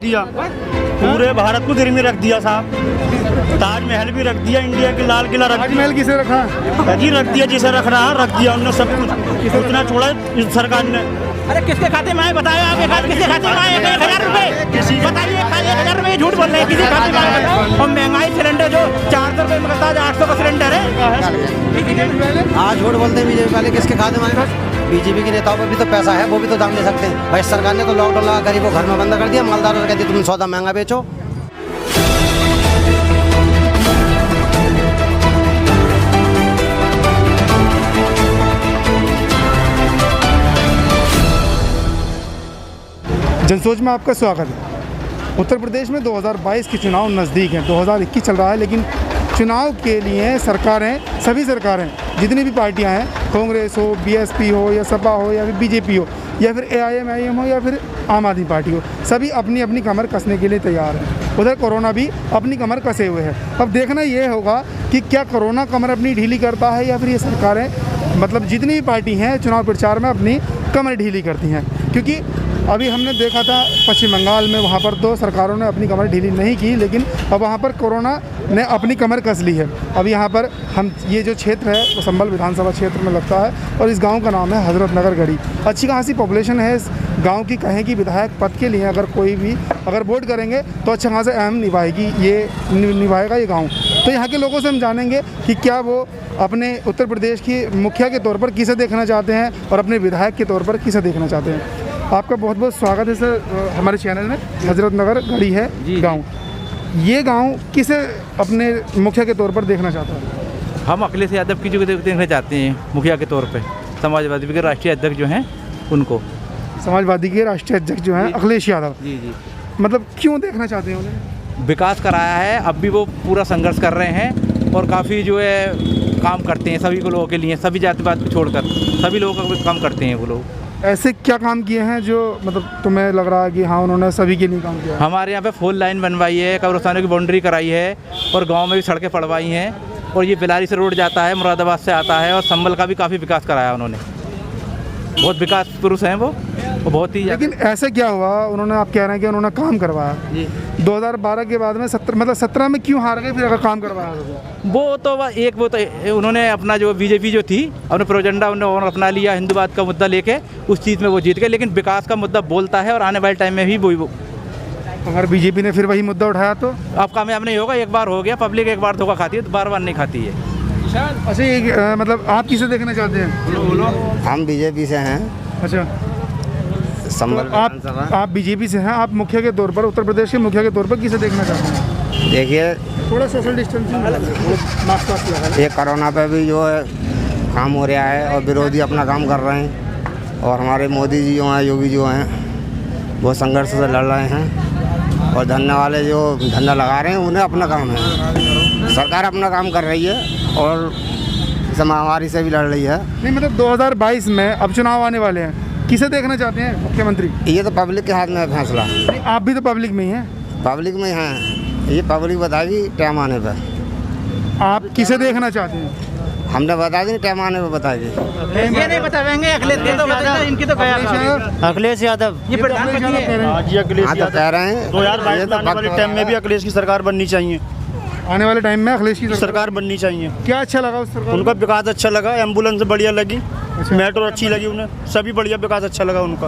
दिया पूरे भारत को गिर में रख दिया साहब। ताजमहल भी रख दिया, इंडिया के लाल किला रख दिया। ताजमहल किसे रखा? जी रख दिया, जिसे रख रहा रख दिया उन्होंने सब कुछ। उतना छोड़ा इस सरकार ने। अरे किसके खाते में आए बताया आपके खाते किसके खाते में आए? 1000 रुपए बताइए, 1000 रुपए झूठ बोल रहे हैं, किसी खाते में आए बताओ। और महंगाई सिलेंडर जो 400 रुपए में करता है, 800 का सिलेंडर है। हाँ झूठ बोलते हैं बीजेपी वाले, किसके खाते में? बीजेपी के नेताओं पर भी तो पैसा है, वो भी तो दाम ले सकते हैं भाई। सरकार ने तो लॉकडाउन लगा गरीबों को घर में बंद कर दिया, मालदारों को कहती तुम सौदा महंगा बेचो। जनसोच में आपका स्वागत है। उत्तर प्रदेश में 2022 के चुनाव नज़दीक हैं। 2021 चल रहा है, लेकिन चुनाव के लिए सरकारें, सभी सरकारें, जितनी भी पार्टियां हैं, कांग्रेस हो, बीएसपी हो या सपा हो या फिर बीजेपी हो या फिर AIM हो या फिर आम आदमी पार्टी हो, सभी अपनी अपनी कमर कसने के लिए तैयार हैं। उधर कोरोना भी अपनी कमर कसे हुए है। अब देखना ये होगा कि क्या कोरोना कमर अपनी ढीली करता है या फिर ये सरकारें, मतलब जितनी भी पार्टी हैं, चुनाव प्रचार में अपनी कमर ढीली करती हैं। क्योंकि अभी हमने देखा था पश्चिम बंगाल में, वहाँ पर तो सरकारों ने अपनी कमर ढीली नहीं की, लेकिन अब वहाँ पर कोरोना ने अपनी कमर कस ली है। अब यहाँ पर हम, ये जो क्षेत्र है वो संभल विधानसभा क्षेत्र में लगता है और इस गांव का नाम है हजरत नगर गढ़ी। अच्छी खासी पॉपुलेशन है इस गांव की। कहें कि विधायक पद के लिए अगर कोई भी अगर वोट करेंगे तो अच्छा खासा अहम निभाएगा ये गाँव। तो यहाँ के लोगों से हम जानेंगे कि क्या वो अपने उत्तर प्रदेश की मुखिया के तौर पर किसे देखना चाहते हैं और अपने विधायक के तौर पर किसे देखना चाहते हैं। आपका बहुत बहुत स्वागत है सर हमारे चैनल में। हजरत नगर गढ़ी है गांव। ये गांव किसे अपने मुखिया के तौर पर देखना चाहता है? हम अखिलेश यादव की जो देखना चाहते हैं मुखिया के तौर पे, समाजवादी के राष्ट्रीय अध्यक्ष जो हैं उनको। समाजवादी के राष्ट्रीय अध्यक्ष जो हैं अखिलेश यादव जी जी। मतलब क्यों देखना चाहते हैं उन्हें? विकास कराया है, अब भी वो पूरा संघर्ष कर रहे हैं और काफ़ी जो है काम करते हैं सभी को लोगों के लिए, सभी जातिवाद को छोड़कर सभी लोगों का काम करते हैं वो लोग। ऐसे क्या काम किए हैं जो मतलब तुम्हें लग रहा है कि हाँ उन्होंने सभी के लिए काम किया? हमारे यहाँ पे 4 लाइन बनवाई है, कब्रिस्तानों की बाउंड्री कराई है और गांव में भी सड़कें पड़वाई हैं और ये बिलारी से रोड जाता है, मुरादाबाद से आता है और संभल का भी काफ़ी विकास कराया उन्होंने। बहुत विकास पुरुष हैं वो बहुत ही। लेकिन ऐसे क्या हुआ, उन्होंने, आप कह रहे हैं कि उन्होंने काम करवाया जी। 2012 के बाद में 17 में क्यों हार गए फिर अगर काम करवाया तो? वो तो उन्होंने अपना जो बीजेपी जो थी अपने प्रोजेंडा उन्होंने अपना लिया, हिंदूवाद का मुद्दा लेके उस चीज़ में वो जीत गए। लेकिन विकास का मुद्दा बोलता है और आने वाले टाइम में भी वो अगर बीजेपी ने फिर वही मुद्दा उठाया तो अब कामयाब नहीं होगा। एक बार हो गया, पब्लिक एक बार धोखा खाती है तो बार बार नहीं खाती है। अच्छा ये मतलब आप किसे देखना चाहते हैं? हम बीजेपी से हैं। अच्छा संभल तो आप बीजेपी से हैं, आप मुखिया के तौर पर, उत्तर प्रदेश के मुखिया के तौर पर किसे देखना चाहते हैं? देखिए थोड़ा सोशल डिस्टेंसिंग मास्क लगा। ये कोरोना पे भी जो है काम हो रहा है और विरोधी अपना काम कर रहे हैं और हमारे मोदी जी जो हैं, योगी जो हैं, वो संघर्ष से लड़ रहे हैं और धरने वाले जो धरना लगा रहे हैं उन्हें अपना काम है। सरकार अपना काम कर रही है और महामारी से भी लड़ रही है। नहीं मतलब 2022 में अब चुनाव आने वाले हैं, किसे देखना चाहते हैं मुख्यमंत्री? ये तो पब्लिक के हाथ में है फैसला। आप भी तो पब्लिक में ही हैं। पब्लिक में हैं, ये पब्लिक बताएगी टाइम आने पर। आप किसे देखना चाहते हैं? हमने बता दी, टाइम आने पर बताएगी। ये नहीं बताएंगे इनकी तो अखिलेश यादव ये प्रधानमंत्री है। हाँ तो कह रहे हैं 2022 में आने वाले टाइम में भी अखिलेश की सरकार बननी चाहिए। आने वाले टाइम में अखिलेश की सरकार बननी चाहिए। क्या अच्छा लगा उस सरकार? उनका विकास अच्छा लगा, एम्बुलेंस बढ़िया लगी, मेट्रो अच्छी लगी उन्हें, सभी बढ़िया विकास अच्छा लगा उनका।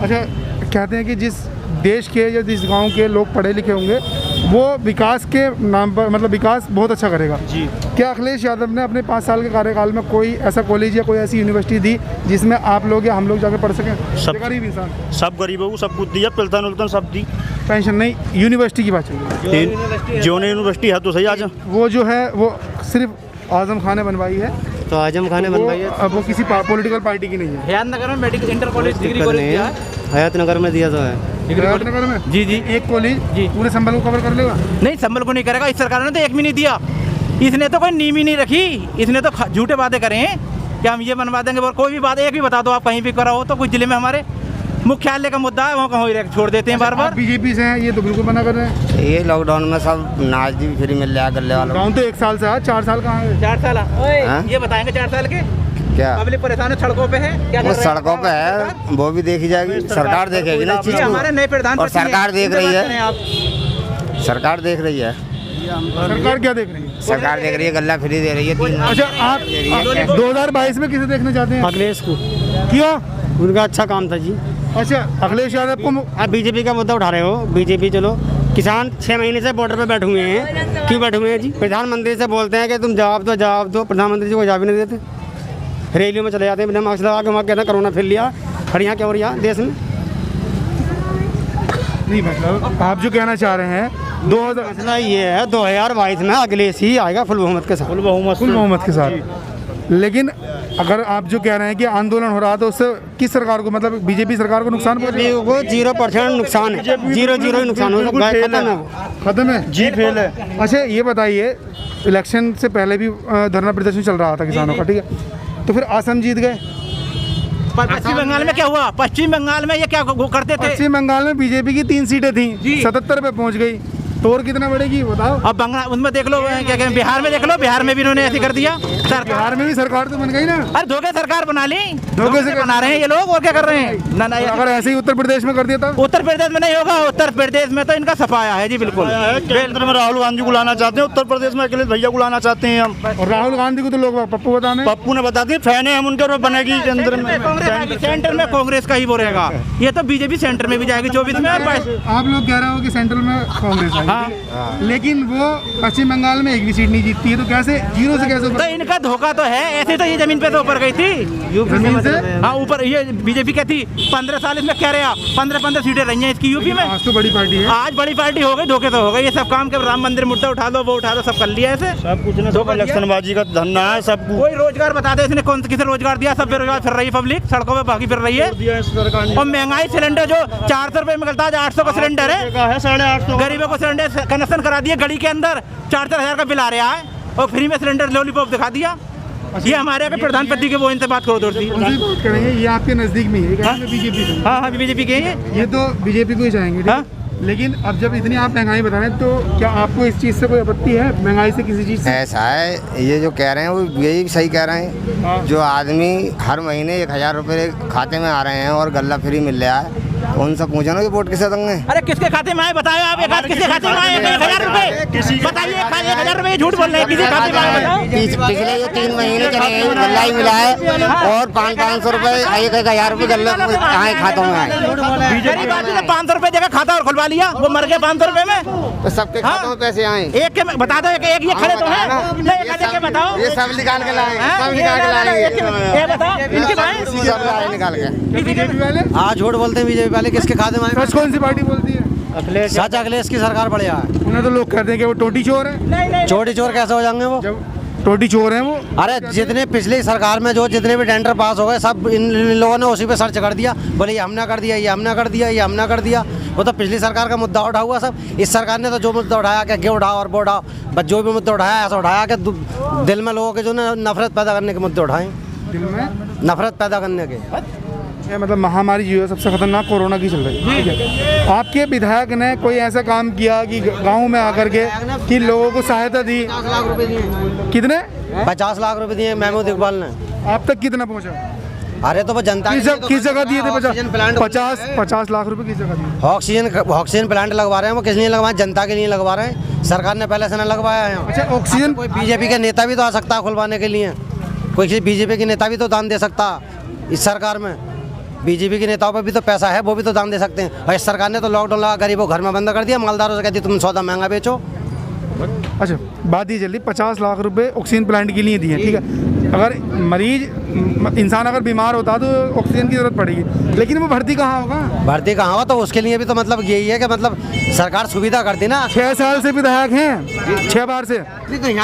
अच्छा कहते हैं कि जिस देश के या जिस गांव के लोग पढ़े लिखे होंगे वो विकास के नाम पर, मतलब विकास बहुत अच्छा करेगा जी। क्या अखिलेश यादव ने अपने 5 साल के कार्यकाल में कोई ऐसा कॉलेज या कोई ऐसी यूनिवर्सिटी दी जिसमें आप लोग या हम लोग जाकर पढ़ सकें? सब गरीब इंसान, सब गरीबों को सब कुछ दिया, पेंशन उल्टन सब दी। पेंशन नहीं, यूनिवर्सिटी की बात चल रही है। जो यूनिवर्सिटी है तो सही। आज वो जो है वो सिर्फ आजम खान ने बनवाई है, तो आजम खान ने बनवाई है। अब वो किसी पॉलिटिकल पार्टी की नहीं है। हयातनगर में medical inter college degree college दिया है। हयातनगर में दिया तो है। हयातनगर में जी जी। एक कॉलेज जी पूरे संभल को कवर कर लेगा? नहीं, संभल को नहीं करेगा। इस सरकार ने तो एक भी नहीं दिया। इसने तो कोई नीम ही नहीं रखी। इसने तो झूठे बातें करे हैं कि हम ये बनवा देंगे, और कोई भी बात एक भी बता दो आप कहीं भी कराओ तो कुछ जिले में हमारे मुख्यालय का मुद्दा है वहाँ कहीं छोड़ देते हैं बार बार। बीजेपी से हैं, ये तो बिल्कुल मना कर रहे हैं। ये लॉकडाउन में सब नाच भी फ्री मिल रहा गले वालों। गाँव तो 1 साल से है, 4 साल कहाँ है? 4 साल ये बताएंगे 4 साल के क्या पब्लिक परेशान है, सड़कों पे है, क्या वो सड़कों पे है, वो भी देखी जाएगी, सरकार देखेगी ना इस चीज हमारे नए को, प्रधान और सरकार देख रही है, आप सरकार देख रही है, सरकार क्या देख रही है? सरकार देख रही है, गल्ला फ्री दे रही है 3 अच्छा, आप 2022 में किसे देखना चाहते हैं? अखिलेश को, क्यों? उनका अच्छा काम था जी। अच्छा, अखिलेश यादव को आप बीजेपी का मुद्दा उठा रहे हो, बीजेपी चलो, किसान 6 महीने से बॉर्डर पे बैठे हुए हैं, क्यों बैठे हुए हैं जी? प्रधानमंत्री से बोलते हैं कि तुम जवाब दो, प्रधानमंत्री जी को जवाब ही नहीं देते, रैलियों में चले जाते हैं बिना मास्क लगा के, वहाँ कहते हैं कोरोना फैल लिया, और यहाँ क्या हो रहा देश में? नहीं, मतलब आप जो कहना चाह रहे हैं 2000 मसला ये है 2022 में अखिलेश ही आएगा फुल बहुमत के साथ, फुल बहुमत के साथ। लेकिन अगर आप जो कह रहे हैं कि आंदोलन हो रहा तो उससे किस सरकार को, मतलब बीजेपी सरकार को नुकसान पहुंचेगा? को 0% नुकसान है, 0 नुकसान हो सकता है, खत्म है वो। खत्म है जी, फेल है। अच्छा, ये बताइए, इलेक्शन से पहले भी धरना प्रदर्शन चल रहा था किसानों का, ठीक है, तो फिर असम जीत गए। पश्चिम बंगाल में क्या हुआ? पश्चिम बंगाल में ये क्या करते थे? पश्चिम बंगाल में बीजेपी की 3 सीटें थी, 77 पे पहुंच गई, तो और कितना बढ़ेगी बताओ? अब बंगाल उनमें देख लो, क्या कहते हैं, बिहार में देख लो, बिहार में भी इन्होंने ऐसे कर दिया। बिहार में भी सरकार तो बन गई ना। अरे धोखे सरकार बना ली, धोखे से बना रहे हैं ये लोग, और क्या कर रहे हैं? ना अगर ऐसे ही उत्तर प्रदेश में कर दिया था? उत्तर प्रदेश में नहीं होगा, उत्तर प्रदेश में तो इनका सफाया है जी, बिल्कुल। केंद्र में राहुल गांधी को लाना चाहते हैं, उत्तर प्रदेश में अखिलेश भैया को लाना चाहते हैं हम। और राहुल गांधी को तो लोग पप्पू बताने, पप्पू ने बता दी, फैन है हम उनके, और बनेगी केंद्र में, सेंटर में कांग्रेस का ही वो रहेगा, ये तो बीजेपी सेंटर में भी जाएगी 24 में और 22। आप लोग कह रहे हो कि सेंट्रल में कांग्रेस आएगी, लेकिन वो पश्चिम बंगाल में एक भी सीट नहीं जीतती है, तो कैसे 0 से कैसे? तो इनका धोखा तो है, ऐसे तो ये जमीन पे तो ऊपर गई थी, जमीन से? हाँ ऊपर, ये बीजेपी क्या थी, 15 साल इसमें क्या रहा, 15 सीटें रही हैं इसकी यूपी में। आज तो बड़ी पार्टी है, आज बड़ी पार्टी हो गई, धोखे तो हो गई, ये सब काम के राम मंदिर मुद्दा उठा दो, वो उठा दो, सब कर लिया ऐसे, सब कुछ ना, सब इलेक्शनबाजी का धंधा है सब कुछ। कोई रोजगार बता दे इसने, कौन किसे रोजगार दिया? सब बेरोजगार फिर रही है, पब्लिक सड़कों पे भागी फिर रही है, और महंगाई सिलेंडर जो 400 रुपए में मिलता है, 800 का सिलेंडर है, 850। गरीबों को सिलेंडर कनेक्शन करा दिए गली के अंदर, 4-4 हज़ार का बिल आ रहा है, और फ्री में सिलेंडर लॉलीपॉप दिखा दिया। ये हमारे यहाँ प्रधानमंत्री के, वो इनसे बात करो दोस्ती। उनसे बात करेंगे, ये आपके नजदीक में ही है, बीजेपी से। हाँ हाँ, बीजेपी के हैं ये तो बीजेपी को ही चाहेंगे, ठीक है? लेकिन अब जब इतनी आप महंगाई बता रहे हैं, तो क्या आपको इस चीज़ से कोई आपत्ति है, महंगाई से किसी चीज़ से? ऐसा है, ये जो कह रहे हैं वो यही सही कह रहे हैं, जो आदमी हर महीने 1000 रुपये खाते में आ रहे हैं और गल्ला फ्री मिल रहा है, उनसे पूछो ना कि वोट किसे देंगे? अरे किसके खाते में आए बताओ आप, एक किसके खाते में आए? 1000 रुपए बताइए, 1000 रुपए झूठ बोल रहे हैं, किसी खाते में आए बताओ? पिछले ये 3 महीने चले हैं, गल्ला ही मिला है, और 500 रुपये, 1000 रुपये गल्ला आए खातों में आए। गरीब आदमी ने 500 रुपए जगह खाता और खुलवा लिया, वो मर गए 500 रुपए में, तो सबके खातों में पैसे आए? एक के बता दो, एक ये खड़े तो हैं, नहीं एक बताओ, ये सब निकाल के लाए, सब निकाल के लाएंगे, ये बताओ इनके भाई सब लाए निकाल के। बीजेपी वाले हाँ झूठ बोलते हैं बीजेपी वाले, किसके खाते में आए? सच कौन सी पार्टी बोलती है? अखिलेश सच अखिलेश की सरकार बढ़िया है। उन्हें तो लोग कहते हैं कि वो टोटी चोर है। चोटी चोर कैसे हो जाएंगे वो? जब टोटी चोर हैं वो, अरे जितने पिछली सरकार में जो जितने भी टेंडर पास हो गए, सब इन लोगों ने उसी पे सर्च कर दिया, बोले ये हमने कर दिया, ये हमने कर दिया, ये हमने कर दिया। वो तो पिछली सरकार का मुद्दा उठा हुआ सब। इस सरकार ने तो जो मुद्दा उठाया कि ये उठाओ और वो उठाओ, बस जो भी मुद्दा उठाया ऐसा उठाया कि दिल में लोगों के जो ना नफरत पैदा करने के मुद्दे उठाए, दिल में नफरत पैदा करने के। ये मतलब महामारी जो है सबसे खतरनाक कोरोना की चल रही है, ठीक है? आपके विधायक ने कोई ऐसा काम किया कि गांव में आकर के कि लोगों को सहायता दी? 50 लाख रुपए दिए। कितने? 50 लाख रुपए दिए महमूद इकबाल ने। आप तक कितना पहुंचा? अरे तो वो जनता किस जगह दिए थे? ऑक्सीजन प्लांट 50 लाख रुपए किस जगह दिए? ऑक्सीजन प्लांट लगवा रहे हैं, वो किस लिए लगवाए? जनता के लिए लगवा रहे हैं, सरकार ने पहले से ना लगवाया है। अच्छा, ऑक्सीजन कोई बीजेपी के नेता भी तो आ सकता है खुलवाने के लिए, कोई बीजेपी के नेता भी तो दान दे सकता इस सरकार में। बीजेपी के नेताओं पर भी तो पैसा है, वो भी तो दान दे सकते हैं। और इस सरकार ने तो लॉकडाउन लगा गरीबों घर में बंद कर दिया, मालदारों से कहती तुम सौदा महंगा बेचो। अच्छा, बात ये चली 50 लाख रुपए ऑक्सीजन प्लांट के लिए दिए, ठीक है? अगर इंसान अगर बीमार होता तो ऑक्सीजन की जरूरत पड़ेगी, लेकिन वो भर्ती कहाँ होगा? भर्ती कहाँ होगा? तो उसके लिए भी तो मतलब यही है कि मतलब सरकार सुविधा करती ना। 6 साल से विधायक हैं, 6 बार से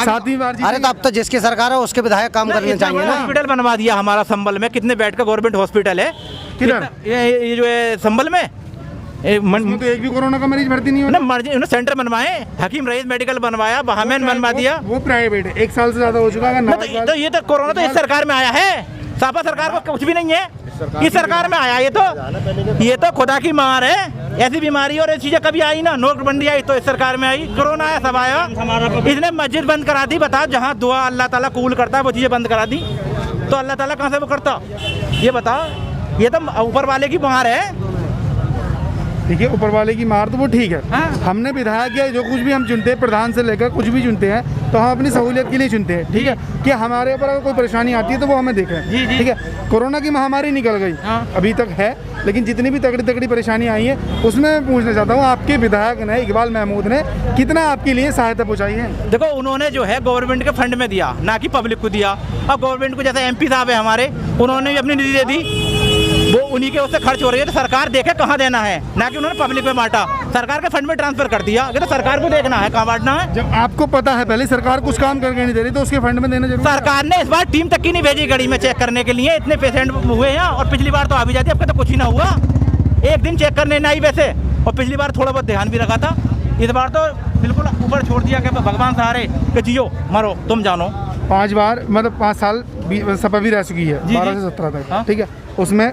7वीं बार। अरे तो अब तो जिसकी सरकार है उसके विधायक काम करने चाहिए ना। हॉस्पिटल बनवा दिया हमारा संभल में, कितने बेड का गवर्नमेंट हॉस्पिटल है किधर? ये जो है संभल में, उसमें तो एक भी कोरोना का मरीज भर्ती नहीं होना। उन्होंने सेंटर बनवाए, हकीम रईस मेडिकल बनवाया, बहामैन बनवा दिया। वो प्राइवेट है, 1 साल से ज्यादा हो चुका है। तो ये तो कोरोना तो इस सरकार में आया है, सापा सरकार को कुछ भी नहीं है, इस सरकार में आया। ये तो खुदा की मार है, ऐसी बीमारी और ऐसी चीजें कभी आई ना। नोटबंदी आई तो इस सरकार में आई, कोरोना आया सब आया। इसने मस्जिद बंद करा दी, बताओ, जहाँ दुआ अल्लाह ताला कबूल करता है वो चीजें बंद करा दी। तो अल्लाह ताला कहाँ से वो करता? ये बताओ, ये तो ऊपर वाले की मार है। ठीक है, ऊपर वाले की मार तो वो ठीक है। हाँ। हमने विधायक या जो कुछ भी हम चुनते हैं, प्रधान से लेकर कुछ भी चुनते हैं, तो हम अपनी सहूलियत के लिए चुनते हैं। ठीक है, कि हमारे ऊपर अगर कोई परेशानी आती है तो वो हमें देखें। जी, जी। ठीक है, कोरोना की महामारी निकल गई, हाँ। अभी तक है, लेकिन जितनी भी तगड़ी तगड़ी परेशानी आई है उसमें मैं पूछना चाहता हूँ, आपके विधायक ने, इकबाल महमूद ने कितना आपके लिए सहायता पहुँचाई है? देखो, उन्होंने जो है गवर्नमेंट के फंड में दिया, ना कि पब्लिक को दिया। अब गवर्नमेंट को, जैसे MP साहब है हमारे, उन्होंने भी अपनी निधि दे दी, वो उन्हीं के उससे खर्च हो रही है, तो सरकार देखे कहाँ देना है, ना कि उन्होंने पब्लिक में बांटा, सरकार के फंड में ट्रांसफर कर दिया। अगर तो सरकार को देखना है कहाँ बांटना है। जब आपको पता है पहले सरकार कुछ काम करके नहीं दे रही तो उसके फंड में देना जरूरी है। सरकार ने इस बार टीम तक की नहीं भेजी गड़ी में चेक करने के लिए, इतने पेशेंट हुए हैं, और पिछली बार तो आ भी जाती, अब तो कुछ ही ना हुआ, एक दिन चेक करने नहीं आई वैसे, और पिछली बार थोड़ा बहुत ध्यान भी रखा था, इस बार तो बिल्कुल ऊपर छोड़ दिया कि भगवान सहारे कि जियो मरो तुम जानो। 5 बार मतलब 5 साल सपा भी रह चुकी है, 12 से 17 तक। हाँ। ठीक है, उसमें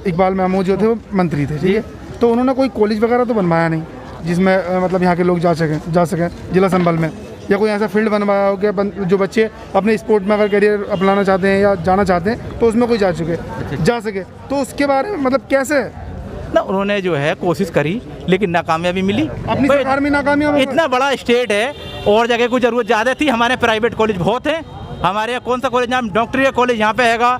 इकबाल महमूद जो थे वो मंत्री थे। ठीक है, तो उन्होंने कोई कॉलेज वगैरह तो बनवाया नहीं जिसमें मतलब यहाँ के लोग जा सकें जिला संबल में, या कोई ऐसा फील्ड बनवाया हो कि जो बच्चे अपने स्पोर्ट में अगर करियर अपनाना चाहते हैं या जाना चाहते हैं तो उसमें कोई जा सके, तो उसके बारे में मतलब कैसे ना उन्होंने जो है कोशिश करी, लेकिन नाकामयाबी मिली। अपनी सरकार में नाकामयाब हो गए? इतना बड़ा स्टेट है, और जगह को जरूरत ज़्यादा थी। हमारे प्राइवेट कॉलेज बहुत हैं, हमारे यहाँ कौन सा कॉलेज, नाम डॉक्टरी का कॉलेज यहाँ पे हैगा।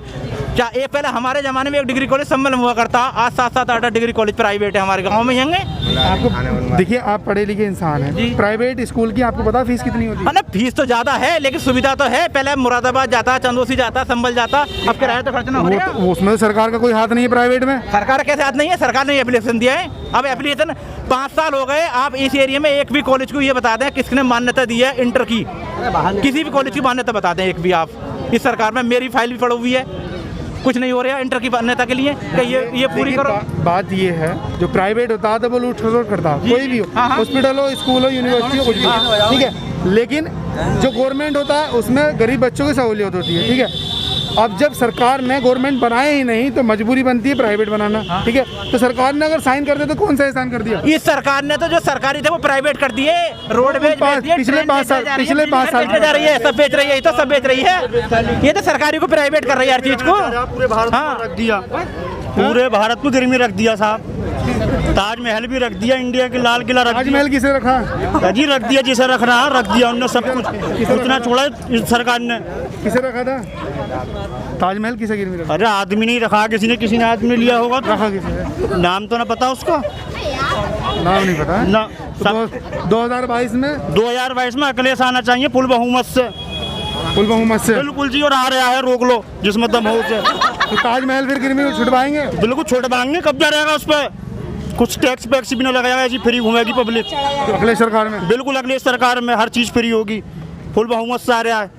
क्या एक पहले हमारे ज़माने में एक डिग्री कॉलेज संबल में हुआ करता, आज 7-7 8 डिग्री कॉलेज प्राइवेट है हमारे गाँव में होंगे। आपको देखिए, आप पढ़े लिखे इंसान हैं, प्राइवेट स्कूल की आपको पता फीस कितनी होती है? ना फीस तो ज़्यादा है, लेकिन सुविधा तो है। पहले मुरादाबाद जाता, चंदोसी जाता, संभल जाता, अब किराया तो खर्च ना हो रहा। उसमें सरकार का कोई हाथ नहीं है प्राइवेट में। सरकार कैसे हाथ नहीं है? सरकार ने एप्लीकेशन दिया है, अब एप्लीकेशन 5 साल हो गए। आप इस एरिया में एक भी कॉलेज को ये बता दें किसने मान्यता दी है इंटर की, किसी भी कॉलेज की मान्यता बता दें एक भी आप। इस सरकार में मेरी फाइल भी पड़ी हुई है, कुछ नहीं हो रहा है इंटर की मान्यता के लिए कि ये पूरी करो। बात ये है, जो प्राइवेट होता है तो वो लूट खसोट करता है, कोई भी हो, हॉस्पिटल हो, स्कूल हो, यूनिवर्सिटी हो, कुछ भी हो। ठीक है, लेकिन जो गवर्नमेंट होता है उसमें गरीब बच्चों की सहूलियत होती है। ठीक है, अब जब सरकार ने गवर्नमेंट बनाए ही नहीं तो मजबूरी बनती है प्राइवेट बनाना। ठीक है, तो सरकार ने अगर साइन कर दिया तो कौन सा एहसान कर दिया? इस सरकार ने तो जो सरकारी थे वो प्राइवेट कर दिए, रोडवेज पिछले 5 साल जा रही है, सब बेच रही है, तो सब बेच रही है। ये तो सरकारी को प्राइवेट कर रही है हर चीज को। पूरे भारत में रख दिया, पूरे भारत को गिरमी रख दिया साहब। ताजमहल भी रख दिया, इंडिया के लाल किला रख दिया। ताजमहल किसे रखा? जी रख दिया, जिसे रख रहा रख दिया उन्होंने, सब कुछ उतना छोड़ा इस सरकार ने। किसे रखा था ताजमहल? किसे गिरवी रखा? अरे आदमी नहीं रखा, किसी ने आदमी लिया होगा। रखा किसे? नाम तो ना पता उसका, नाम नहीं पता ना। 2022 में 2022 में अखिलेश आना चाहिए फुल बहुमत से। फुल बहुमत से? बिल्कुल जी, और आ रहा है, रोक लो जिसमें दम हो उसे। तो ताजमहल फिर गिरवी छुटवाएंगे? बिल्कुल छुटवाएंगे, कब्जा रहेगा उस पर, कुछ टैक्स वैक्स भी ना लगाएगा जी, फ्री घूमेगी पब्लिक। तो अखिलेश सरकार में? बिल्कुल अखिलेश सरकार में हर चीज़ फ्री होगी, फुल बहुमत से आ रहा है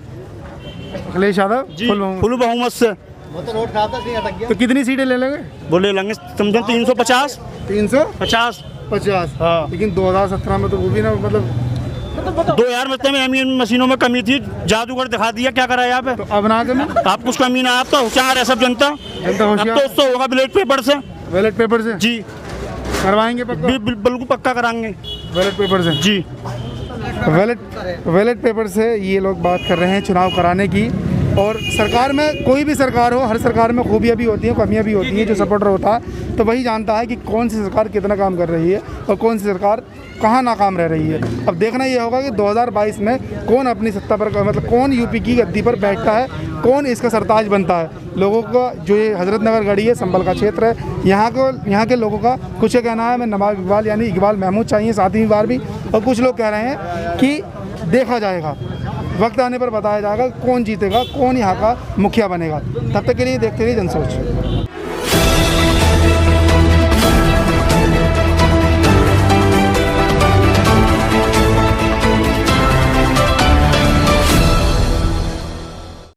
अखिलेश यादव जी, फुल बहुमत से। तो कितनी सीटें ले लेंगे? बोले लेंगे समझे 350 350। हाँ। लेकिन 2017 में तो वो भी ना मतलब 2000 में मशीनों में कमी थी, जादूगर दिखा दिया, क्या करा यहाँ पे? तो अब ना कमी? आप कुछ कमी ना, आप तो होशियार है सब जनता। अब होशियार? तो उससे होगा बैलेट पेपर से। बैलेट पेपर से जी करवाएंगे पक्का? बिल्कुल पक्का कराएंगे बैलेट पेपर से जी। बैलेट पेपर से ये लोग बात कर रहे हैं चुनाव कराने की। और सरकार में कोई भी सरकार हो, हर सरकार में खूबियाँ भी होती हैं, कमियाँ भी होती हैं। जो सपोर्टर होता है तो वही जानता है कि कौन सी सरकार कितना काम कर रही है और कौन सी सरकार कहाँ नाकाम रह रही है। अब देखना ये होगा कि 2022 में कौन अपनी सत्ता पर, मतलब कौन यूपी की गद्दी पर बैठता है, कौन इसका सरताज बनता है। लोगों का जो ये हजरत नगर गढ़ी है, संभल का क्षेत्र है, यहाँ के लोगों का कुछ ये कहना है मैं नवाब इकबाल यानी इकबाल महमूद चाहिए 7वीं बार भी, और कुछ लोग कह रहे हैं कि देखा जाएगा, वक्त आने पर बताया जाएगा कौन जीतेगा, कौन यहाँ का मुखिया बनेगा। तब तक के लिए देखते रहिए जनसोच।